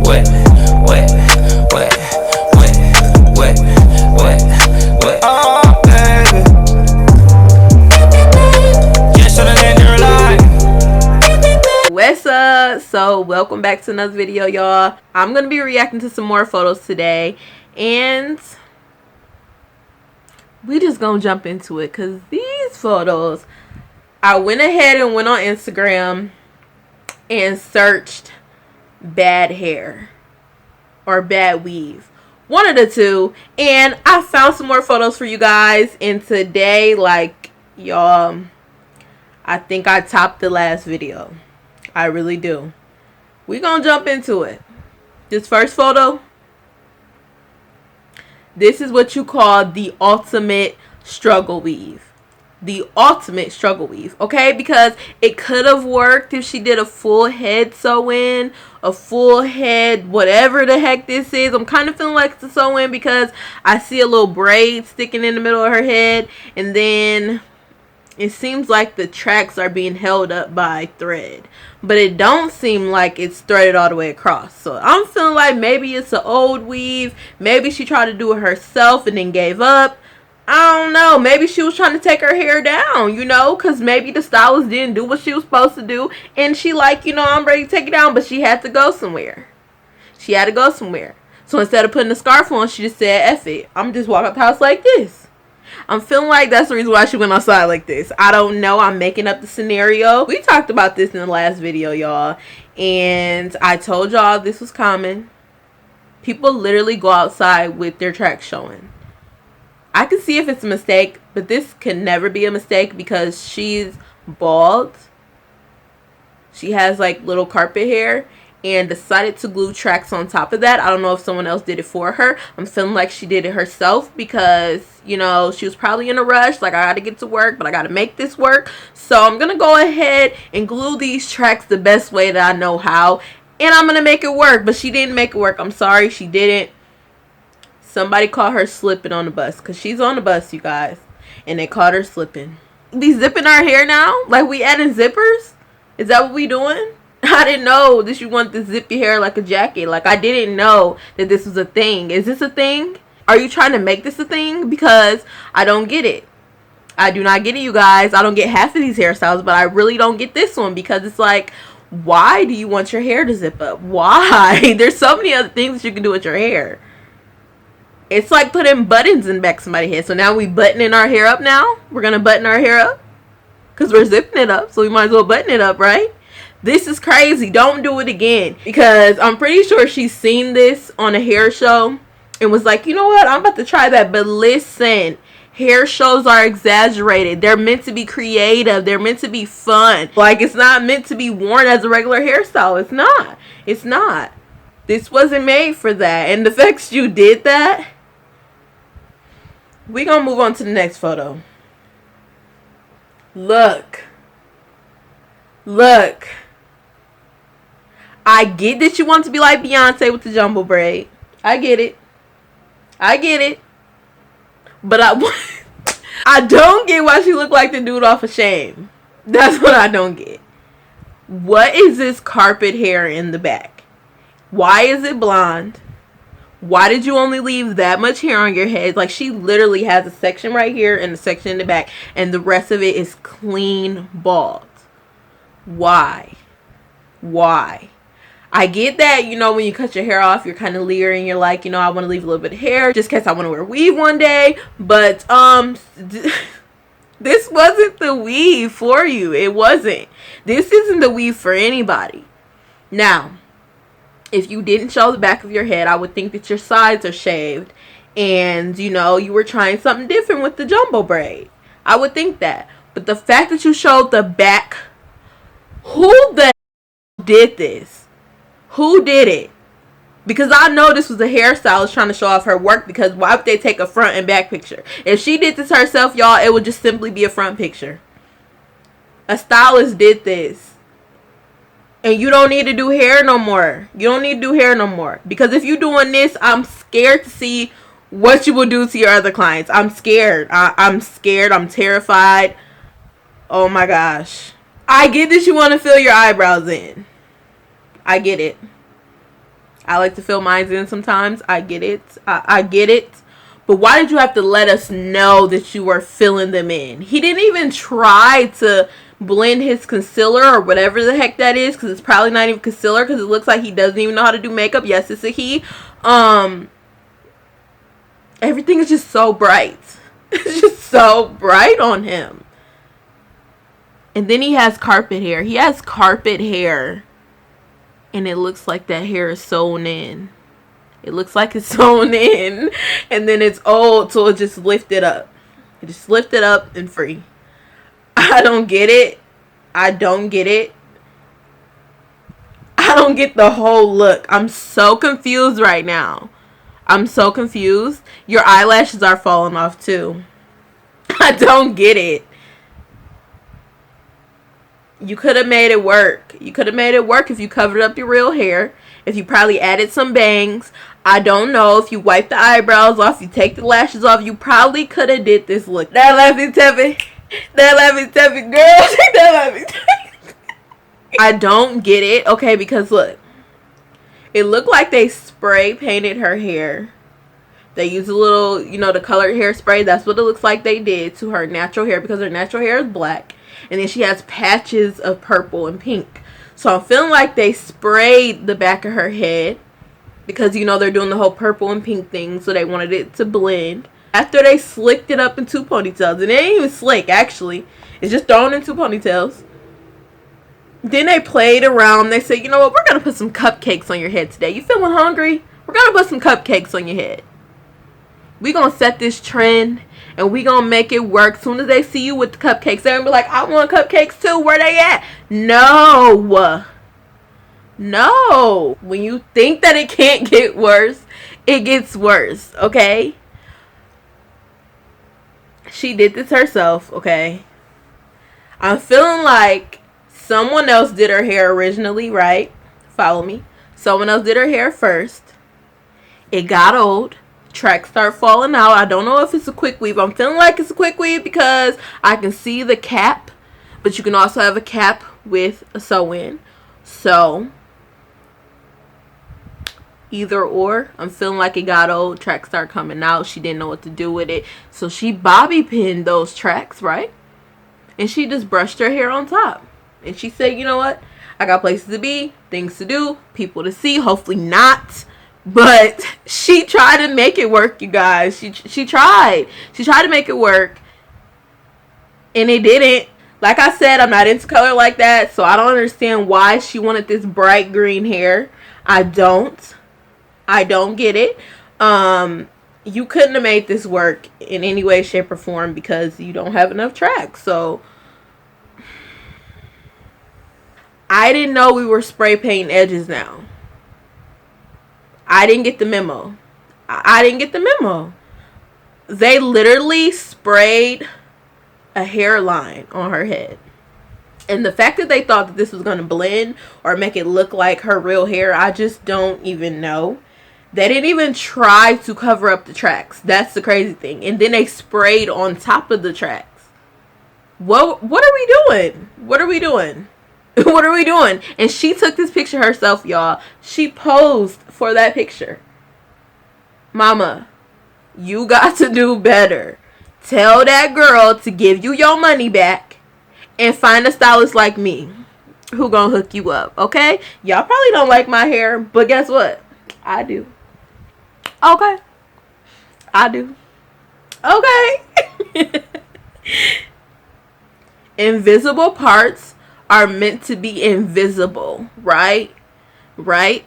wet, wet, wet, wet, wet, wet, wet. Oh, baby. Just on the end of your life. What's up? So welcome back to another video, y'all. I'm gonna be reacting to some more photos today, and we just gonna jump into it because these photos, I went ahead and went on Instagram and searched bad hair or bad weave, one of the two, and I found some more photos for you guys. And today, like, y'all, I think I topped the last video. I really do. We gonna jump into it. This first photo, this is what you call the ultimate struggle weave. The ultimate struggle weave, okay? Because it could have worked if she did a full head sew-in, a full head, whatever the heck this is. I'm kind of feeling like it's a sew-in because I see a little braid sticking in the middle of her head, and then it seems like the tracks are being held up by thread, but it don't seem like it's threaded all the way across. So I'm feeling like maybe it's an old weave. Maybe she tried to do it herself and then gave up. I don't know. Maybe she was trying to take her hair down, you know, because maybe the stylist didn't do what she was supposed to do, and she like, you know, I'm ready to take it down, but she had to go somewhere. She had to go somewhere. So instead of putting the scarf on, she just said, F it. I'm just walking up the house like this. I'm feeling like that's the reason why she went outside like this. I don't know. I'm making up the scenario. We talked about this in the last video, y'all, and I told y'all this was common. People literally go outside with their tracks showing. I can see if it's a mistake, but this can never be a mistake because she's bald. She has like little carpet hair and decided to glue tracks on top of that. I don't know if someone else did it for her. I'm feeling like she did it herself because, you know, she was probably in a rush. Like, I got to get to work, but I got to make this work. So I'm going to go ahead and glue these tracks the best way that I know how. And I'm going to make it work. But she didn't make it work. I'm sorry, she didn't. Somebody caught her slipping on the bus, because she's on the bus, you guys, and they caught her slipping. We zipping our hair now? Like, we adding zippers? Is that what we doing? I didn't know that you want to zip your hair like a jacket. Like, I didn't know that this was a thing. Is this a thing? Are you trying to make this a thing? Because I don't get it. I do not get it, you guys. I don't get half of these hairstyles, but I really don't get this one, because it's like, why do you want your hair to zip up? Why? There's so many other things that you can do with your hair. It's like putting buttons in the back of somebody's head. So now we buttoning our hair up now. We're going to button our hair up because we're zipping it up. So we might as well button it up, right? This is crazy. Don't do it again. Because I'm pretty sure she's seen this on a hair show and was like, you know what? I'm about to try that. But listen, hair shows are exaggerated. They're meant to be creative. They're meant to be fun. Like, it's not meant to be worn as a regular hairstyle. It's not. It's not. This wasn't made for that. And the fact you did that, we're going to move on to the next photo. Look. Look. I get that you want to be like Beyonce with the jumbo braid. I get it. I get it. But I don't get why she looked like the dude off of Shame. That's what I don't get. What is this carpet hair in the back? Why is it blonde? Why did you only leave that much hair on your head? Like, she literally has a section right here and a section in the back, and the rest of it is clean bald. Why? Why? I get that, you know, when you cut your hair off, you're kind of leering. You're like, you know, I want to leave a little bit of hair just in case I want to wear weave one day. But, this wasn't the weave for you. It wasn't. This isn't the weave for anybody. Now, if you didn't show the back of your head, I would think that your sides are shaved and, you know, you were trying something different with the jumbo braid. I would think that. But the fact that you showed the back, who the did this? Who did it? Because I know this was a hairstylist trying to show off her work, because why would they take a front and back picture? If she did this herself, y'all, it would just simply be a front picture. A stylist did this. And you don't need to do hair no more. You don't need to do hair no more. Because if you're doing this, I'm scared to see what you will do to your other clients. I'm scared. I'm scared. I'm terrified. Oh my gosh. I get that you want to fill your eyebrows in. I get it. I like to fill mine in sometimes. I get it. I get it. But why did you have to let us know that you were filling them in? He didn't even try to blend his concealer or whatever the heck that is, because it's probably not even concealer, because it looks like he doesn't even know how to do makeup. Yes, it's a he. Everything is just so bright. It's just so bright on him. And then he has carpet hair. He has carpet hair. And it looks like that hair is sewn in. It looks like it's sewn in. And then it's old, so it just lifted up. It just lifted up and free. I don't get it. I don't get it. I don't get the whole look. I'm so confused right now. I'm so confused. Your eyelashes are falling off too. I don't get it. You could have made it work. You could have made it work if you covered up your real hair. If you probably added some bangs. I don't know. If you wipe the eyebrows off, you take the lashes off, you probably could have did this look. That Laffy Taffy. That Laffy Taffy girl. That Laffy Taffy. I don't get it. Okay, because look. It looked like they spray painted her hair. They used a little, you know, the colored hairspray. That's what it looks like they did to her natural hair, because her natural hair is black. And then she has patches of purple and pink. So I'm feeling like they sprayed the back of her head, because, you know, they're doing the whole purple and pink thing. So they wanted it to blend. After they slicked it up in 2 ponytails. And it ain't even slick, actually. It's just thrown in 2 ponytails. Then they played around. They said, you know what? We're going to put some cupcakes on your head today. You feeling hungry? We're going to put some cupcakes on your head. We're going to set this trend. And we gonna make it work. Soon as they see you with the cupcakes, they're gonna be like, I want cupcakes too. Where they at? No. No. When you think that it can't get worse, it gets worse. Okay? She did this herself. Okay? I'm feeling like someone else did her hair originally, right? Follow me. Someone else did her hair first. It got old. Tracks start falling out. I don't know if it's a quick weave. I'm feeling like it's a quick weave because I can see the cap, but you can also have a cap with a sew-in. So either or, I'm feeling like it got old. Tracks start coming out. She didn't know what to do with it, so she bobby pinned those tracks, right? And she just brushed her hair on top. And she said, you know what? I got places to be, things to do, people to see. Hopefully not. But she tried to make it work, you guys. She tried. She tried to make it work. And it didn't. Like I said, I'm not into color like that. So I don't understand why she wanted this bright green hair. I don't get it. You couldn't have made this work in any way, shape, or form because you don't have enough tracks. So I didn't know we were spray painting edges now. I didn't get the memo. I didn't get the memo. They literally sprayed a hairline on her head. And the fact that they thought that this was going to blend or make it look like her real hair, I just don't even know. They didn't even try to cover up the tracks. That's the crazy thing. And then they sprayed on top of the tracks. What are we doing? What are we doing? What are we doing? And she took this picture herself, y'all. She posed for that picture. Mama, you got to do better. Tell that girl to give you your money back and find a stylist like me who gonna hook you up, okay? Y'all probably don't like my hair, but guess what? I do. Okay. I do. Okay. Invisible parts are meant to be invisible, right? Right?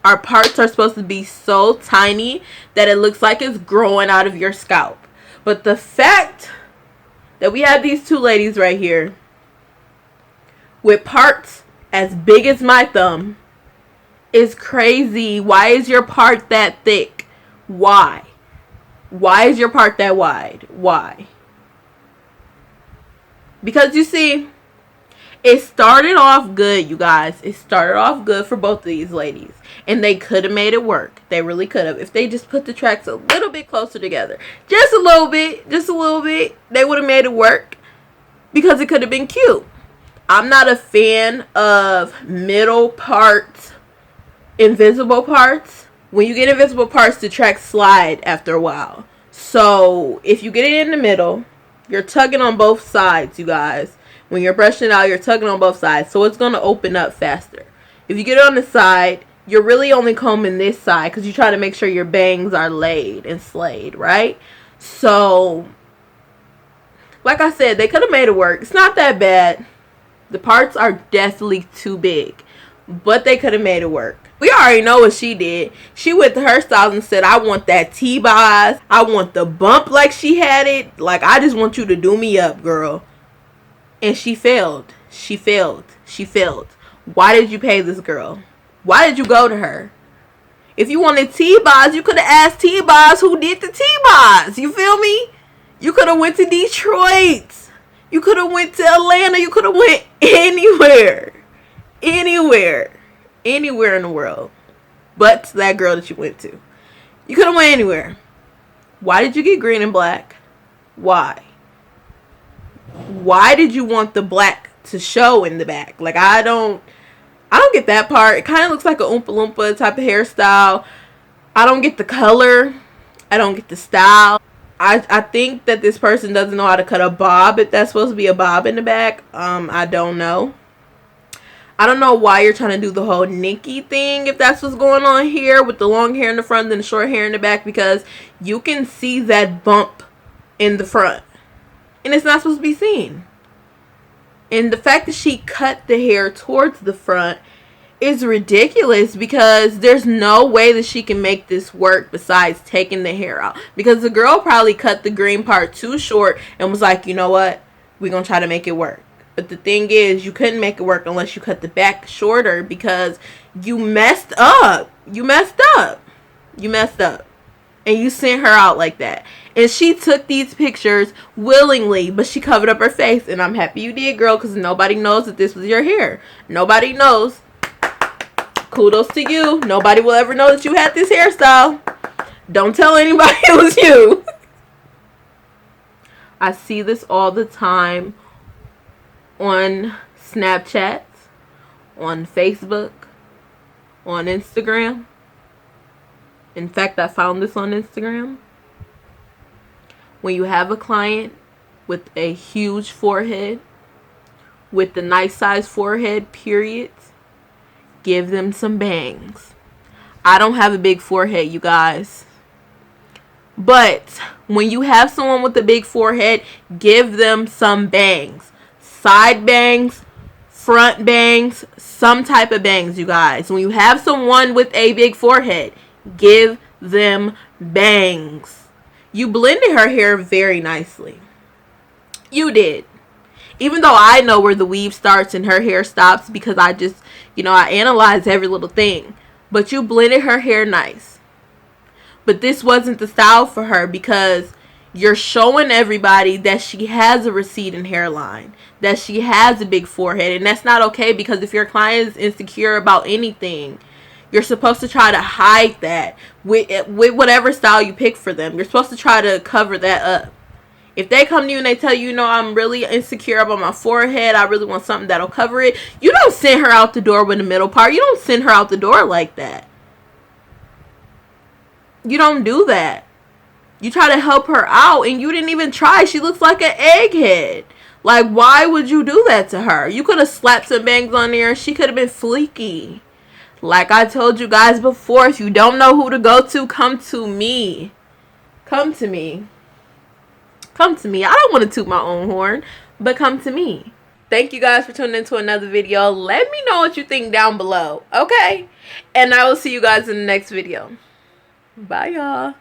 Our parts are supposed to be so tiny that it looks like it's growing out of your scalp. But the fact that we have these 2 ladies right here with parts as big as my thumb is crazy. Why is your part that thick? Why? Why is your part that wide? Why? Because you see, it started off good, you guys. It started off good for both of these ladies. And they could have made it work. They really could have. If they just put the tracks a little bit closer together. Just a little bit. Just a little bit. They would have made it work. Because it could have been cute. I'm not a fan of middle parts invisible parts. When you get invisible parts, the tracks slide after a while. So if you get it in the middle, you're tugging on both sides, you guys. When you're brushing it out, you're tugging on both sides. So it's going to open up faster. If you get it on the side, you're really only combing this side because you try to make sure your bangs are laid and slayed, right? So, like I said, they could have made it work. It's not that bad. The parts are definitely too big, but they could have made it work. We already know what she did. She went to Hairstylist and said, I want that T-boss. I want the bump like she had it. Like, I just want you to do me up, girl. And she failed. She failed. She failed. Why did you pay this girl? Why did you go to her? If you wanted T-boss, you could have asked T-boss who did the T-boss. You feel me? You could have went to Detroit. You could have went to Atlanta. You could have went anywhere. Anywhere. Anywhere in the world. But to that girl that you went to. You could have went anywhere. Why did you get green and black? Why? Why did you want the black to show in the back? Like, I don't get that part. It kind of looks like a Oompa Loompa type of hairstyle. I don't get the color. I don't get the style. I think that this person doesn't know how to cut a bob, if that's supposed to be a bob in the back. I don't know. I don't know why you're trying to do the whole Nikki thing, if that's what's going on here, with the long hair in the front and the short hair in the back, because you can see that bump in the front. And it's not supposed to be seen. And the fact that she cut the hair towards the front is ridiculous, because there's no way that she can make this work besides taking the hair out. Because the girl probably cut the green part too short and was like, you know what? We're going to try to make it work. But the thing is, you couldn't make it work unless you cut the back shorter, because you messed up. You messed up. You messed up. And you sent her out like that. And she took these pictures willingly, but she covered up her face. And I'm happy you did, girl, because nobody knows that this was your hair. Nobody knows. Kudos to you. Nobody will ever know that you had this hairstyle. Don't tell anybody it was you. I see this all the time on Snapchat, on Facebook, on Instagram. In fact, I found this on Instagram. When you have a client with a huge forehead, with the nice size forehead, period, give them some bangs. I don't have a big forehead, you guys. But when you have someone with a big forehead, give them some bangs. Side bangs, front bangs, some type of bangs, you guys. When you have someone with a big forehead, give them bangs. You blended her hair very nicely. You did. Even though I know where the weave starts and her hair stops, because I just, I analyze every little thing. But you blended her hair nice. But this wasn't the style for her, because you're showing everybody that she has a receding hairline, that she has a big forehead. And that's not okay, because if your client is insecure about anything, you're supposed to try to hide that with whatever style you pick for them. You're supposed to try to cover that up. If they come to you and they tell you, I'm really insecure about my forehead, I really want something that'll cover it, you don't send her out the door with the middle part. You don't send her out the door like that. You don't do that. You try to help her out, and you didn't even try. She looks like an egghead. Like, why would you do that to her? You could have slapped some bangs on there, and she could have been fleeky. Like I told you guys before, if you don't know who to go to, come to me. Come to me. Come to me. I don't want to toot my own horn, but come to me. Thank you guys for tuning into another video. Let me know what you think down below, okay? And I will see you guys in the next video. Bye, y'all.